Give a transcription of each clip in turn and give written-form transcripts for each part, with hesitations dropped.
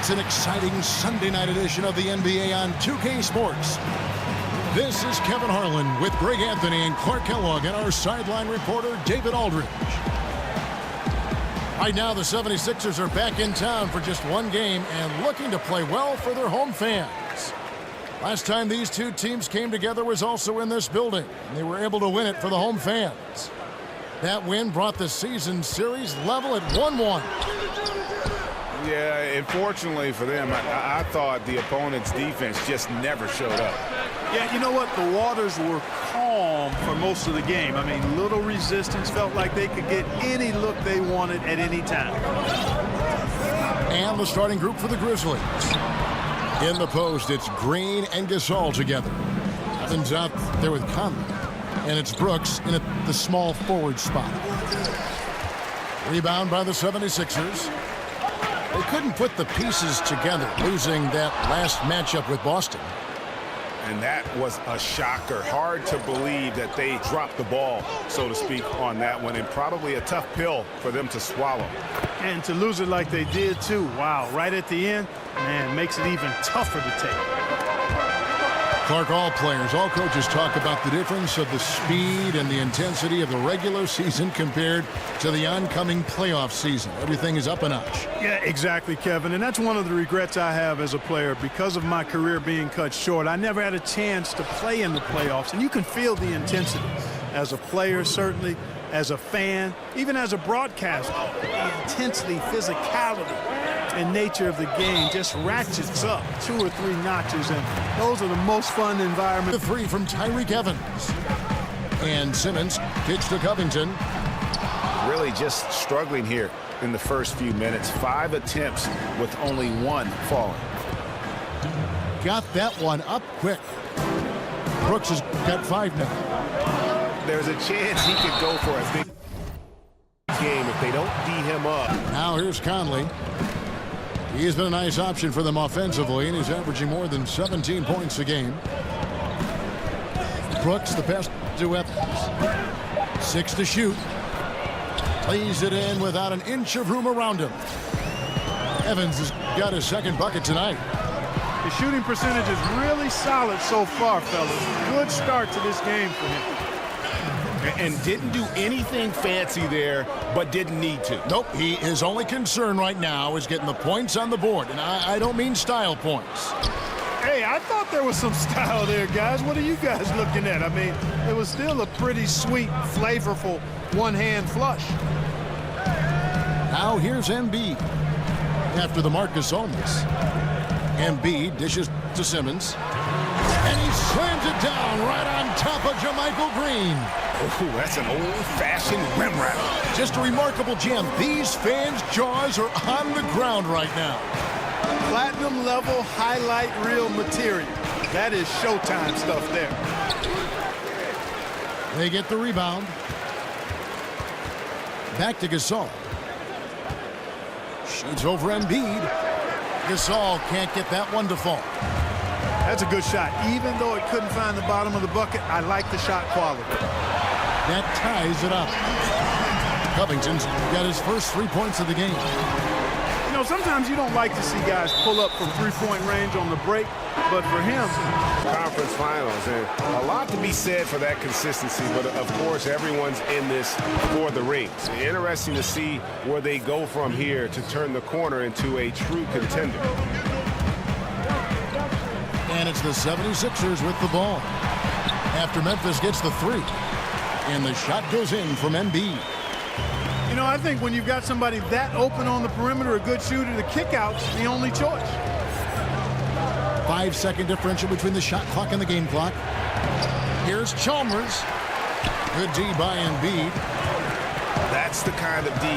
It's an exciting Sunday night edition of the NBA on 2K Sports. This is Kevin Harlan with Greg Anthony and Clark Kellogg and our sideline reporter, David Aldridge. Right now, the 76ers are back in town for just one game and looking to play well for their home fans. Last time these two teams came together was also in this building, and they were able to win it for the home fans. That win brought the season series level at 1-1. Yeah, unfortunately for them, I thought the opponent's defense just never showed up. Yeah, you know what? The waters were calm for most of the game. I mean, little resistance, felt like they could get any look they wanted at any time. And the starting group for the Grizzlies. In the post, it's Green and Gasol together. Evans out there with Conley. And it's Brooks in the small forward spot. Rebound by the 76ers. They couldn't put the pieces together, losing that last matchup with Boston. And that was a shocker. Hard to believe that they dropped the ball, so to speak, on that one. And probably a tough pill for them to swallow. And to lose it like they did, too. Wow, right at the end, man, makes it even tougher to take. Clark, all players, all coaches talk about the difference of the speed and the intensity of the regular season compared to the oncoming playoff season. Everything is up a notch. Yeah, exactly, Kevin. And that's one of the regrets I have as a player. Because of my career being cut short, I never had a chance to play in the playoffs. And you can feel the intensity. As a player, certainly, as a fan, even as a broadcaster, the intensity, physicality, and nature of the game just ratchets up 2 or 3 notches, and those are the most fun environments. The three from Tyreke Evans. And Simmons pitch to Covington. Really just struggling here in the first few minutes. 5 attempts with only 1 falling. Got that one up quick. Brooks has got 5 now. There's a chance he could go for a big game if they don't D him up. Now here's Conley. He's been a nice option for them offensively, and he's averaging more than 17 points a game. Brooks, the pass to Evans. 6 to shoot. Plays it in without an inch of room around him. Evans has got his second bucket tonight. The shooting percentage is really solid so far, fellas. Good start to this game for him. And didn't do anything fancy there, but didn't need to. Nope, his only concern right now is getting the points on the board. And I don't mean style points. Hey, I thought there was some style there, guys. What are you guys looking at? I mean, it was still a pretty sweet, flavorful one-hand flush. Now here's Embiid. After the Marcus Olmos. Embiid dishes to Simmons. And he slams it down right on top of Jermichael Green. Oh, that's an old-fashioned rim rattle. Just a remarkable gem. These fans' jaws are on the ground right now. Platinum level highlight reel material. That is Showtime stuff there. They get the rebound. Back to Gasol. Shoots over Embiid. Gasol can't get that one to fall. That's a good shot. Even though it couldn't find the bottom of the bucket, I like the shot quality. That ties it up. Covington's got his first 3 points of the game. You know, sometimes you don't like to see guys pull up from three-point range on the break, but for him, Conference finals, and a lot to be said for that consistency, but of course everyone's in this for the rings. Interesting to see where they go from here to turn the corner into a true contender. And it's the 76ers with the ball. After Memphis gets the 3. And the shot goes in from Embiid. you know, I think when you've got somebody that open on the perimeter, a good shooter, the kick-out's the only choice. 5-second differential between the shot clock and the game clock. Here's Chalmers. Good D by Embiid. That's the kind of D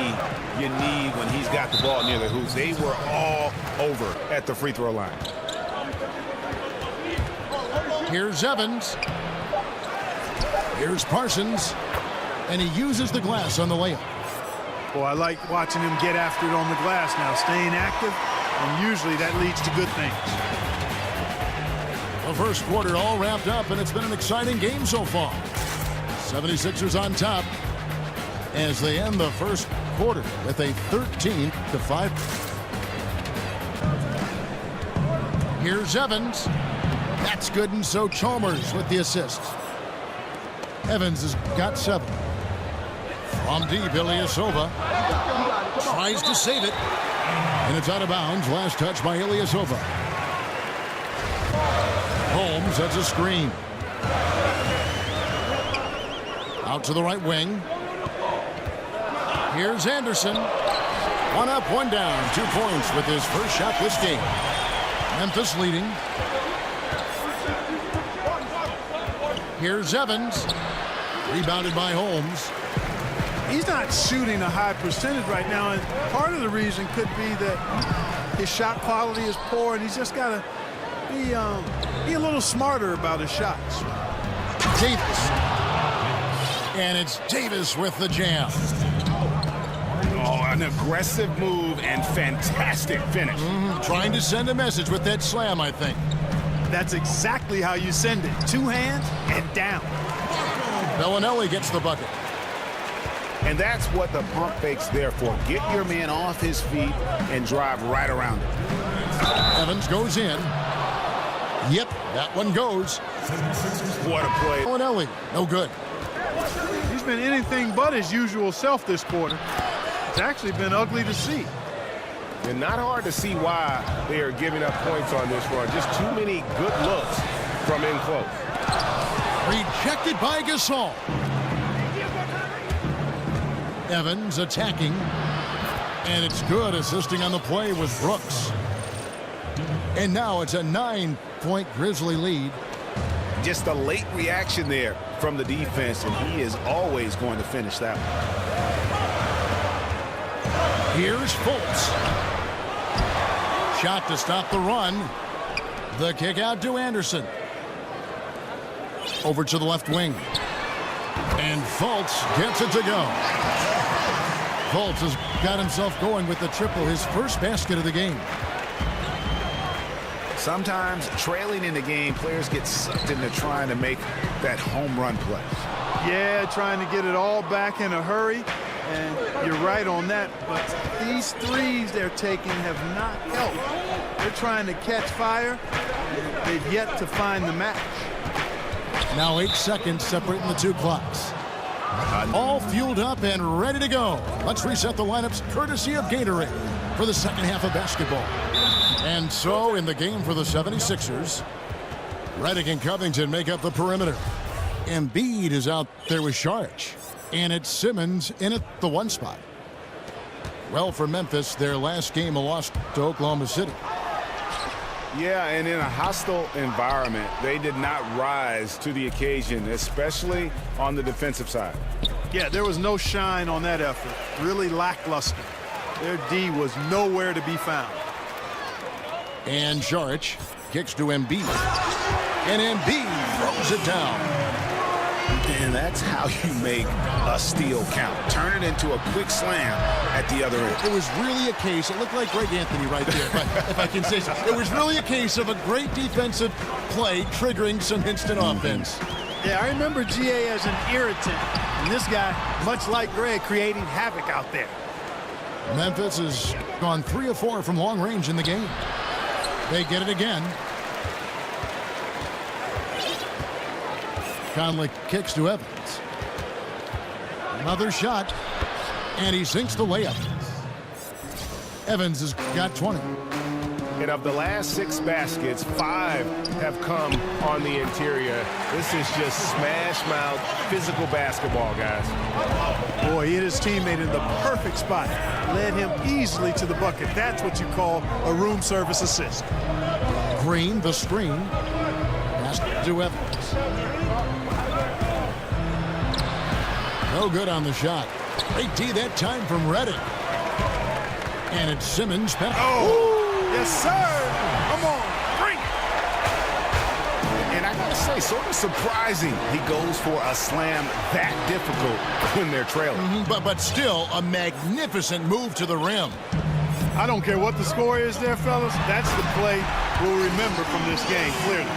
you need when he's got the ball near the hoops. They were all over at the free throw line. Here's Evans. Here's Parsons. And he uses the glass on the layup. Well, I like watching him get after it on the glass now, staying active, and usually that leads to good things. The first quarter all wrapped up, and it's been an exciting game so far. 76ers on top as they end the first quarter with a 13-5. Here's Evans. That's good, and so Chalmers with the assist. Evans has got 7. From deep, Ilyasova tries to save it. And it's out of bounds. Last touch by Ilyasova. Holmes has a screen. Out to the right wing. Here's Anderson. 1 up, 1 down. 2 points with his first shot this game. Memphis leading. Here's Evans. Rebounded by Holmes. He's not shooting a high percentage right now, and part of the reason could be that his shot quality is poor, and he's just got to be a little smarter about his shots. Davis. And it's Davis with the jam. Oh, an aggressive move and fantastic finish. Trying to send a message with that slam, I think. That's exactly how you send it. 2 hands and down. Bellinelli gets the bucket. And that's what the pump fake's there for. Get your man off his feet and drive right around him. Evans goes in. Yep, that one goes. What a play. Bellinelli, no good. He's been anything but his usual self this quarter. It's actually been ugly to see. And not hard to see why they are giving up points on this run. Just too many good looks from in close. Rejected by Gasol. Evans attacking. And it's good, assisting on the play with Brooks. And now it's a 9-point Grizzly lead. Just a late reaction there from the defense, and he is always going to finish that one. Here's Fultz. Shot to stop the run. The kick out to Anderson. Over to the left wing. And Fultz gets it to go. Fultz has got himself going with the triple, his first basket of the game. Sometimes trailing in the game, players get sucked into trying to make that home run play. Yeah, trying to get it all back in a hurry. And you're right on that, but these threes they're taking have not helped. They're trying to catch fire. They've yet to find the match. Now 8 seconds separating the 2 clocks. All fueled up and ready to go. Let's reset the lineups courtesy of Gatorade for the second half of basketball. And so in the game for the 76ers, Redick and Covington make up the perimeter. Embiid is out there with Saric. And it's Simmons in at the 1 spot. Well, for Memphis, their last game a loss to Oklahoma City. Yeah, and in a hostile environment, they did not rise to the occasion, especially on the defensive side. Yeah, there was no shine on that effort. Really lackluster. Their D was nowhere to be found. And Saric kicks to Embiid. And Embiid throws it down. And that's how you make a steal count. Turn it into a quick slam at the other end. It was really a case, it looked like Greg Anthony right there, if I can say so. It was really a case of a great defensive play triggering some instant offense. Yeah, I remember GA as an irritant. And this guy, much like Greg, creating havoc out there. Memphis has gone 3 of 4 from long range in the game. They get it again. Conley kicks to Evans. Another shot, and he sinks the layup. Evans has got 20. And of the last 6 baskets, 5 have come on the interior. This is just smash mouth physical basketball, guys. Boy, he hit his teammate in the perfect spot. Led him easily to the bucket. That's what you call a room service assist. Green, the screen. Pass to Evans. No good on the shot. Great D that time from Redick. And it's Simmons. Oh, yes, sir. Come on, bring it. And I gotta say, sort of surprising he goes for a slam that difficult when they're trailing. But still a magnificent move to the rim. I don't care what the score is there, fellas. That's the play we'll remember from this game, clearly.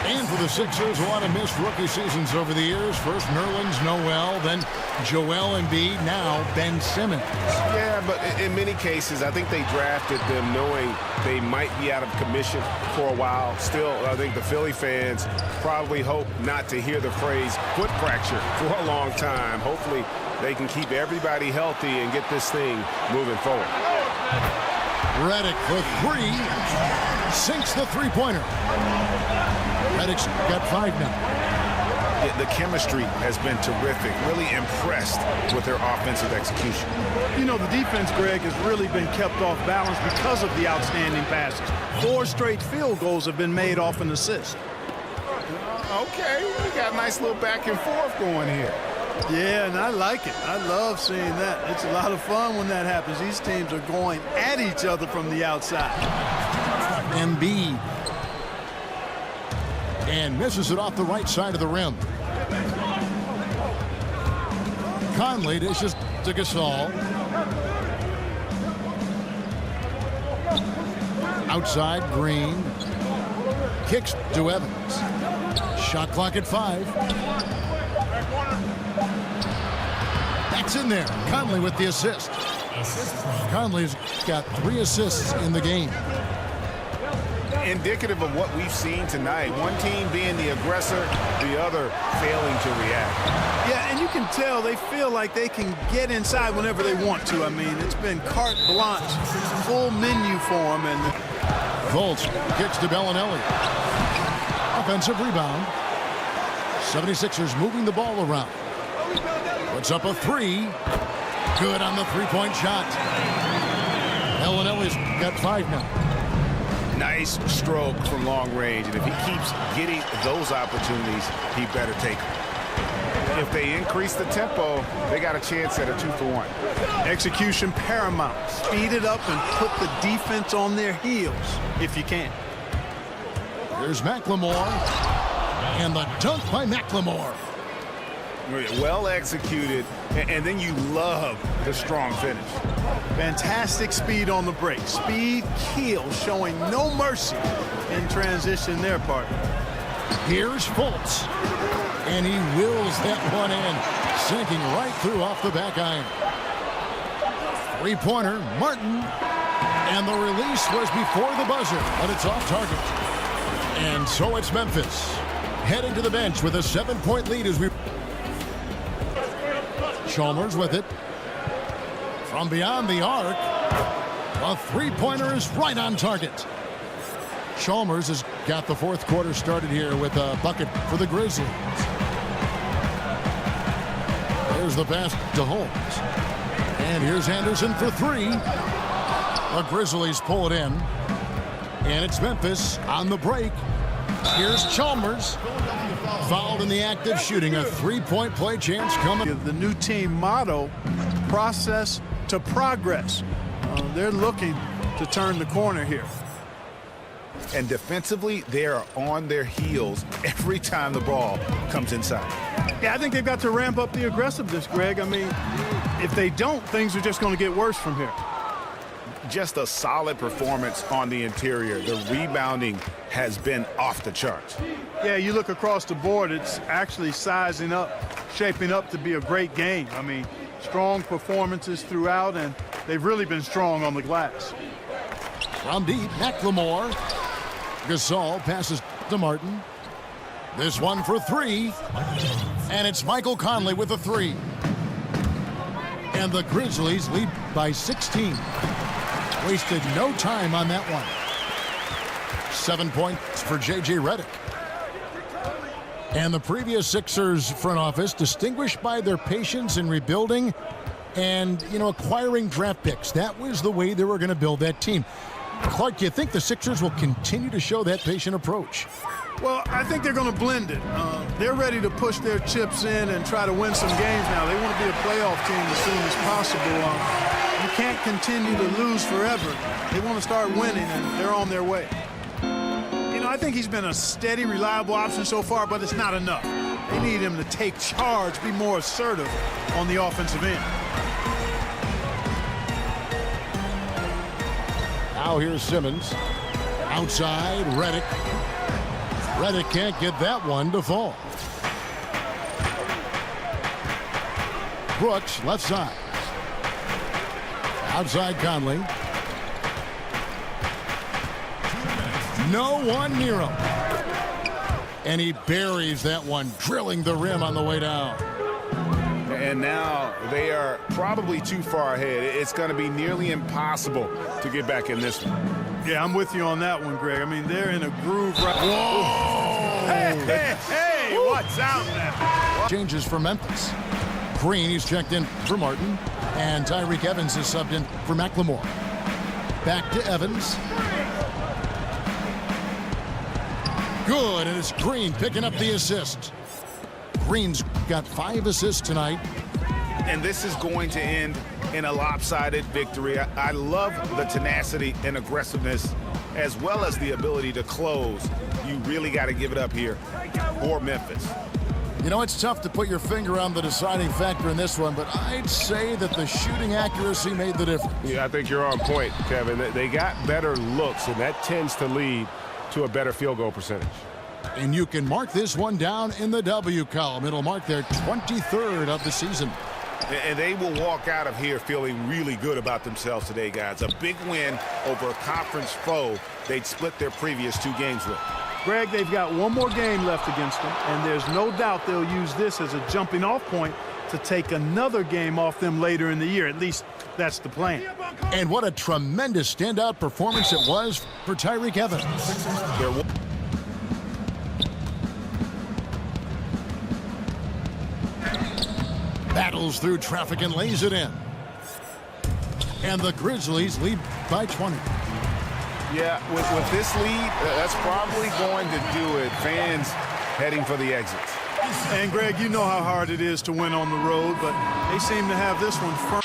And for the Sixers, a lot of missed rookie seasons over the years. First Nerlens Noel, then Joel Embiid, now Ben Simmons. Yeah, but in many cases, I think they drafted them knowing they might be out of commission for a while. Still, I think the Philly fans probably hope not to hear the phrase foot fracture for a long time. Hopefully, they can keep everybody healthy and get this thing moving forward. Redick for three. Sinks the three-pointer. Redick's got 5 now. The chemistry has been terrific. Really impressed with their offensive execution. You know, the defense, Greg, has really been kept off balance because of the outstanding passes. 4 straight field goals have been made off an assist. Okay, we got a nice little back and forth going here. Yeah, and I like it. I love seeing that. It's a lot of fun when that happens. These teams are going at each other from the outside. Embiid. And misses it off the right side of the rim. Conley dishes to Gasol. Outside, Green. Kicks to Evans. Shot clock at 5. That's in there. Conley with the assist. Conley's got 3 assists in the game. Indicative of what we've seen tonight. One team being the aggressor, the other failing to react. Yeah, and you can tell they feel like they can get inside whenever they want to. I mean, it's been carte blanche, full menu for them. And Fultz kicks to Bellinelli. Offensive rebound. 76ers moving the ball around. Puts up a 3. Good on the three-point shot. Bellinelli's got 5 now. Nice stroke from long range, and if he keeps getting those opportunities, he better take them. If they increase the tempo, they got a chance at a 2-for-1. execution paramount. Speed it up and put the defense on their heels if you can. Here's McLemore. And the dunk by McLemore. Well executed, and then you love the strong finish. Fantastic speed on the break. Speed kills, showing no mercy in transition there, partner. Here's Fultz. And he wills that one in, sinking right through off the back iron. Three-pointer, Martin. And the release was before the buzzer, but it's off target. And so it's Memphis heading to the bench with a 7-point lead as we... Chalmers with it. From beyond the arc, a three-pointer is right on target. Chalmers has got the fourth quarter started here with a bucket for the Grizzlies. There's the pass to Holmes. And here's Anderson for 3. The Grizzlies pull it in. And it's Memphis on the break. Here's Chalmers. Fouled in the act of shooting. A three-point play chance coming. The new team motto, process to progress. They're looking to turn the corner here. And defensively, they are on their heels every time the ball comes inside. Yeah, I think they've got to ramp up the aggressiveness, Greg. I mean, if they don't, things are just going to get worse from here. Just a solid performance on the interior. The rebounding has been off the charts. Yeah, you look across the board, it's actually sizing up, shaping up to be a great game. I mean, strong performances throughout, and they've really been strong on the glass. From deep, McLemore. Gasol passes to Martin. This one for 3. And it's Michael Conley with a 3. And the Grizzlies lead by 16. Wasted no time on that one. 7 points for J.J. Redick. And the previous Sixers front office distinguished by their patience in rebuilding and, acquiring draft picks. That was the way they were going to build that team. Clark, do you think the Sixers will continue to show that patient approach? Well, I think they're going to blend it. They're ready to push their chips in and try to win some games now. They want to be a playoff team as soon as possible. You can't continue to lose forever. They want to start winning, and they're on their way. I think he's been a steady, reliable option so far, but it's not enough. They need him to take charge, be more assertive on the offensive end. Now here's Simmons. Outside, Redick. Reddick can't get that one to fall. Brooks, left side. Outside Conley. No one near him. And he buries that one, drilling the rim on the way down. And now they are probably too far ahead. It's going to be nearly impossible to get back in this one. Yeah, I'm with you on that one, Greg. I mean, they're in a groove right. Whoa! Hey, what's out there? Changes for Memphis. Green, he's checked in for Martin. And Tyreke Evans is subbed in for McLemore. Back to Evans. Good, and it's Green picking up the assist. Green's got 5 assists tonight. And this is going to end in a lopsided victory. I love the tenacity and aggressiveness as well as the ability to close. You really got to give it up here for Memphis. You know, it's tough to put your finger on the deciding factor in this one, but I'd say that the shooting accuracy made the difference. Yeah, I think you're on point, Kevin. They got better looks, and that tends to lead to a better field goal percentage. And you can mark this one down in the W column. It'll mark their 23rd of the season. And they will walk out of here feeling really good about themselves today, guys. A big win over a conference foe they'd split their previous 2 games with. Greg, they've got one more game left against them, and there's no doubt they'll use this as a jumping-off point to take another game off them later in the year. At least that's the plan. And what a tremendous standout performance it was for Tyreke Evans. Battles through traffic and lays it in. And the Grizzlies lead by 20. Yeah, with this lead, that's probably going to do it. Fans heading for the exits. And, Greg, you know how hard it is to win on the road, but they seem to have this one firm.